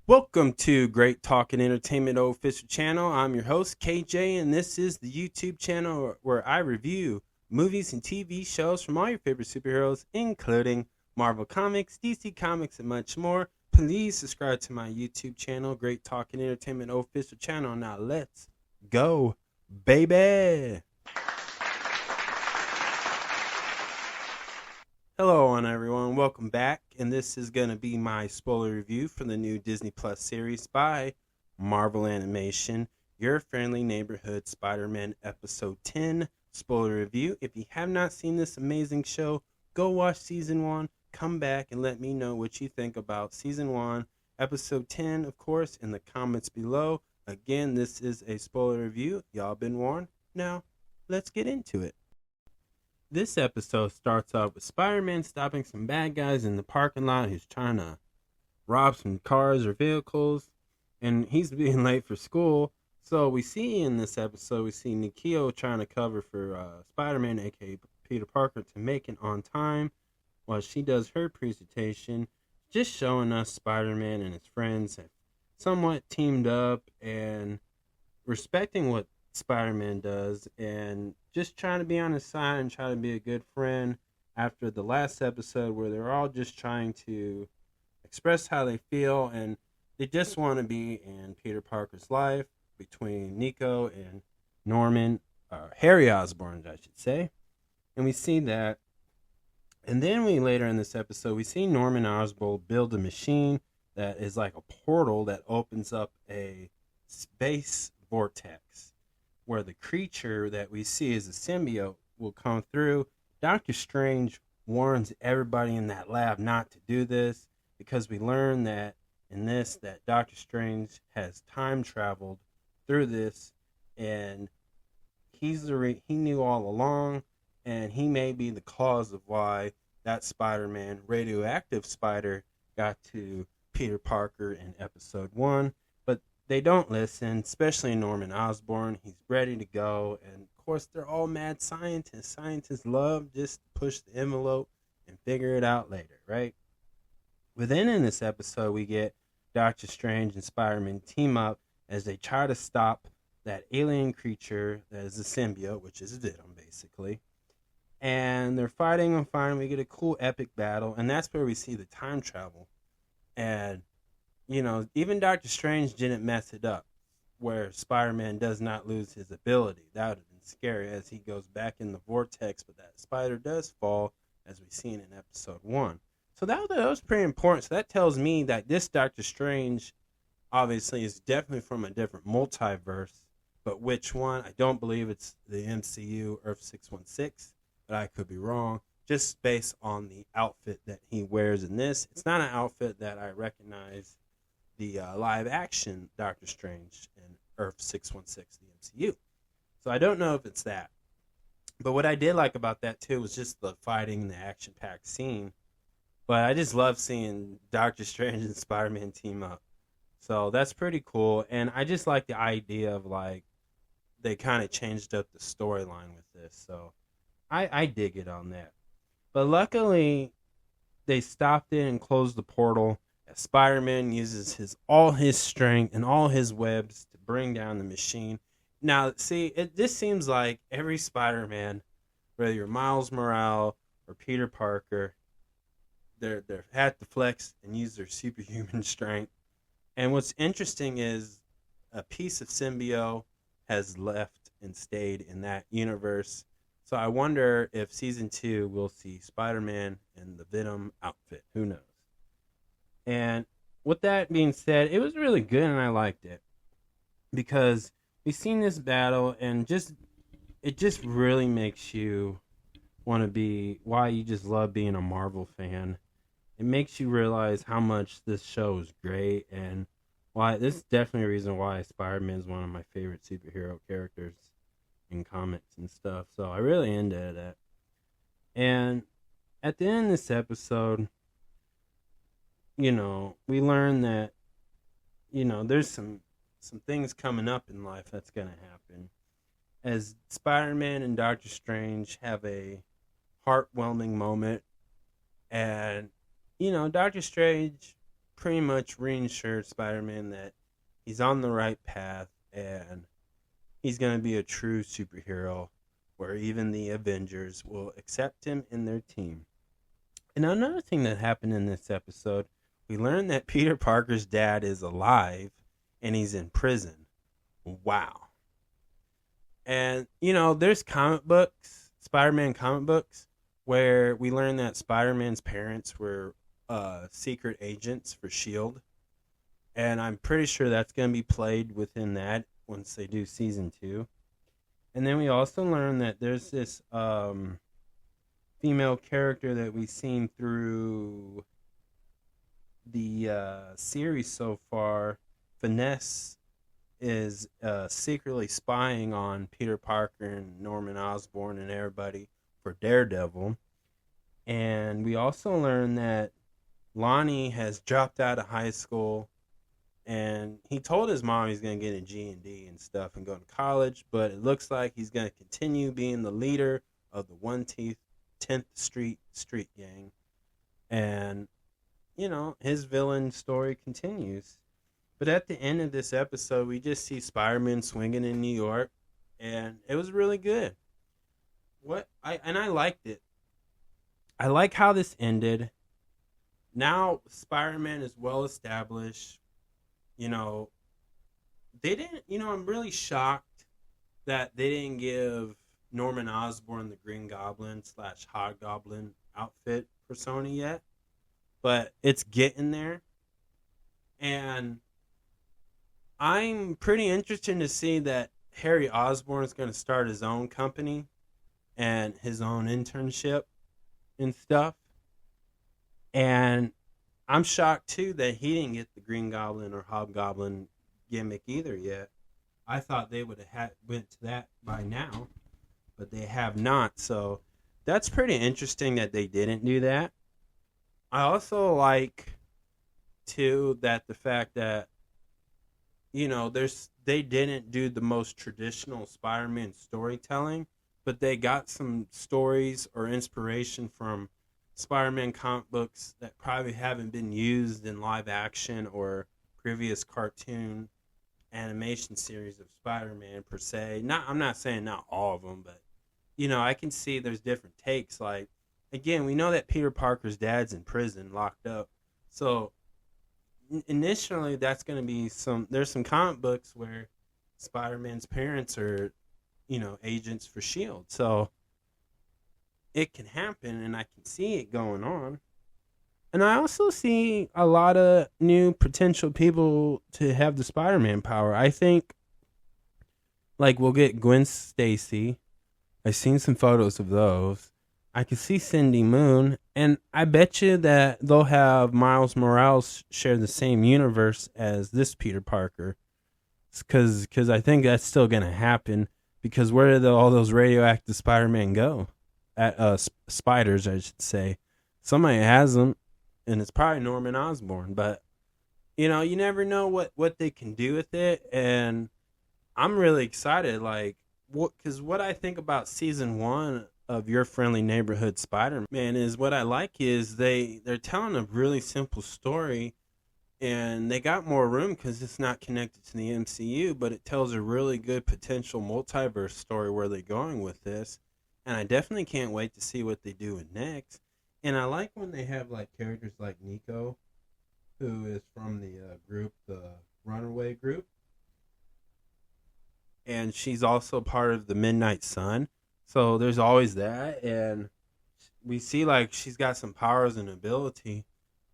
Welcome to Great Talking Entertainment Official Channel. I'm your host, KJ, and this is the YouTube channel where I review movies and TV shows from all your favorite superheroes, including Marvel Comics, DC Comics, and much more. Please subscribe to my YouTube channel, Great Talking Entertainment Official Channel. Now let's go, baby! Hello, everyone. Welcome back, and this is going to be my spoiler review for the new Disney Plus series by Marvel Animation, Your Friendly Neighborhood Spider-Man Episode 10 spoiler review. If you have not seen this amazing show, go watch Season 1, come back, and let me know what you think about Season 1, Episode 10, of course, in the comments below. Again, this is a spoiler review. Y'all been warned. Now, let's get into it. This episode starts off with Spider-Man stopping some bad guys in the parking lot who's trying to rob some cars or vehicles, and he's being late for school. So we see in this episode, we see Nikio trying to cover for Spider-Man, aka Peter Parker, to make it on time while she does her presentation, just showing us Spider-Man and his friends have somewhat teamed up and respecting what Spider-Man does and just trying to be on his side and try to be a good friend after the last episode where they're all just trying to express how they feel and they just want to be in Peter Parker's life between Nico and Norman, Harry Osborn, I should say. And we see that. And then later in this episode, we see Norman Osborn build a machine that is like a portal that opens up a space vortex, where the creature that we see as a symbiote will come through. Doctor Strange warns everybody in that lab not to do this because we learn that in this that Doctor Strange has time traveled through this and he knew all along, and he may be the cause of why that Spider-Man, radioactive spider, got to Peter Parker in episode 1. They don't listen, especially Norman Osborn. He's ready to go. And, of course, they're all mad scientists. Scientists love just to push the envelope and figure it out later, right? Within in this episode, we get Doctor Strange and Spider-Man team up as they try to stop that alien creature that is a symbiote, which is Venom, basically. And they're fighting and fighting. We get a cool epic battle, and that's where we see the time travel. And even Doctor Strange didn't mess it up, where Spider-Man does not lose his ability. That would have been scary as he goes back in the vortex, but that spider does fall, as we've seen in episode 1. So that was pretty important. So that tells me that this Doctor Strange, obviously, is definitely from a different multiverse, but which one? I don't believe it's the MCU Earth 616, but I could be wrong, just based on the outfit that he wears in this. It's not an outfit that I recognize the live action Doctor Strange in Earth 616, the MCU. So I don't know if it's that. But what I did like about that too was just the fighting and the action packed scene. But I just love seeing Doctor Strange and Spider-Man team up. So that's pretty cool. And I just like the idea of like they kind of changed up the storyline with this. So I dig it on that. But luckily they stopped it and closed the portal. Spider-Man uses all his strength and all his webs to bring down the machine. Now, see, this seems like every Spider-Man, whether you're Miles Morales or Peter Parker, they're had to flex and use their superhuman strength. And what's interesting is a piece of symbiote has left and stayed in that universe. So I wonder if season 2 will see Spider-Man in the Venom outfit. Who knows? And with that being said, it was really good and I liked it because we've seen this battle and it just really makes you want to be, why you just love being a Marvel fan. It makes you realize how much this show is great and why this is definitely a reason why Spider-Man is one of my favorite superhero characters in comics and stuff. So I really into that. And at the end of this episode, we learn that, there's some things coming up in life that's going to happen. As Spider-Man and Doctor Strange have a heartwarming moment. And, Doctor Strange pretty much reassured Spider-Man that he's on the right path and he's going to be a true superhero where even the Avengers will accept him in their team. And another thing that happened in this episode, we learned that Peter Parker's dad is alive and he's in prison. Wow. And, there's comic books, Spider-Man comic books, where we learn that Spider-Man's parents were secret agents for S.H.I.E.L.D. And I'm pretty sure that's going to be played within that once they do season 2. And then we also learn that there's this female character that we've seen through the series so far. Finesse is secretly spying on Peter Parker and Norman Osborn and everybody for Daredevil. And we also learn that Lonnie has dropped out of high school, and he told his mom he's going to get a GED and stuff and go to college, but it looks like he's going to continue being the leader of the 10th Street Street Gang. And, his villain story continues. But at the end of this episode, we just see Spider-Man swinging in New York, and it was really good. I liked it. I like how this ended. Now Spider-Man is well established. They didn't. I'm really shocked that they didn't give Norman Osborn the Green Goblin / Hobgoblin outfit persona yet, but it's getting there, and I'm pretty interested to see that Harry Osborn is going to start his own company and his own internship and stuff. And I'm shocked, too, that he didn't get the Green Goblin or Hobgoblin gimmick either yet. I thought they would have went to that by now, but they have not. So that's pretty interesting that they didn't do that. I also like, too, that the fact that they didn't do the most traditional Spider-Man storytelling, but they got some stories or inspiration from Spider-Man comic books that probably haven't been used in live action or previous cartoon animation series of Spider-Man per se. I'm not saying not all of them, but I can see there's different takes. Like, again, we know that Peter Parker's dad's in prison, locked up, so initially that's going to be there's some comic books where Spider-Man's parents are agents for S.H.I.E.L.D. So it can happen, and I can see it going on. And I also see a lot of new potential people to have the Spider-Man power. I think we'll get Gwen Stacy. I've seen some photos of those. I can see Cindy Moon, and I bet you that they'll have Miles Morales share the same universe as this Peter Parker, because I think that's still going to happen, because where did all those radioactive Spider-Man go? Spiders, I should say. Somebody has them, and it's probably Norman Osborn, but, you never know what they can do with it, and I'm really excited, because what I think about season 1 of Your Friendly Neighborhood Spider-Man is what I like is they're telling a really simple story, and they got more room because it's not connected to the MCU, but it tells a really good potential multiverse story where they're going with this, and I definitely can't wait to see what they do with next. And I like when they have characters like Nico, who is from the group, the Runaway group, and she's also part of the Midnight Sun. So there's always that, and we see she's got some powers and ability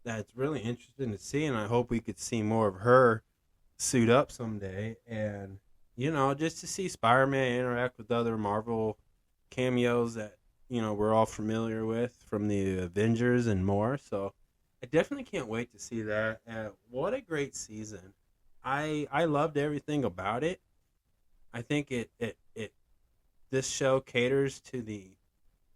that's really interesting to see, and I hope we could see more of her suit up someday, and just to see Spider-Man interact with other Marvel cameos that we're all familiar with from the Avengers and more. So I definitely can't wait to see that. What a great season! I loved everything about it. I think this show caters to the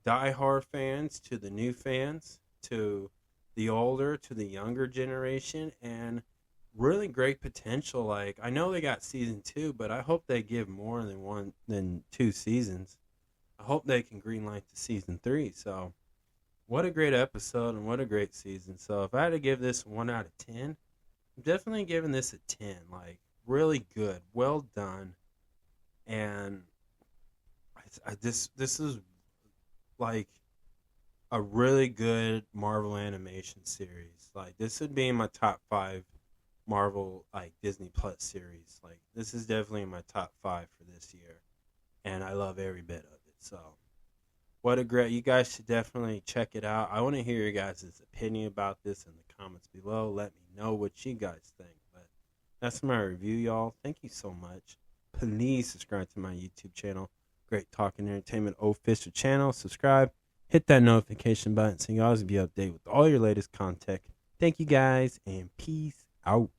die-hard fans, to the new fans, to the older, to the younger generation, and really great potential. I know they got season 2, but I hope they give more than 2 seasons. I hope they can greenlight to season 3. So What a great episode and what a great season. So if I had to give this 1 out of 10, I'm definitely giving this a 10. Like, really good, well done, and this is like a really good Marvel animation series. Like, this would be in my top 5 Marvel like Disney Plus series. Like, this is definitely in my top 5 for this year, and I love every bit of it. So what a great, you guys should definitely check it out. I want to hear your guys' opinion about this in the comments below. Let me know what you guys think. But that's my review, y'all. Thank you so much. Please subscribe to my YouTube channel, Great Talking Entertainment official channel. Subscribe, hit that notification button so you always be updated with all your latest content. Thank you guys, and peace out.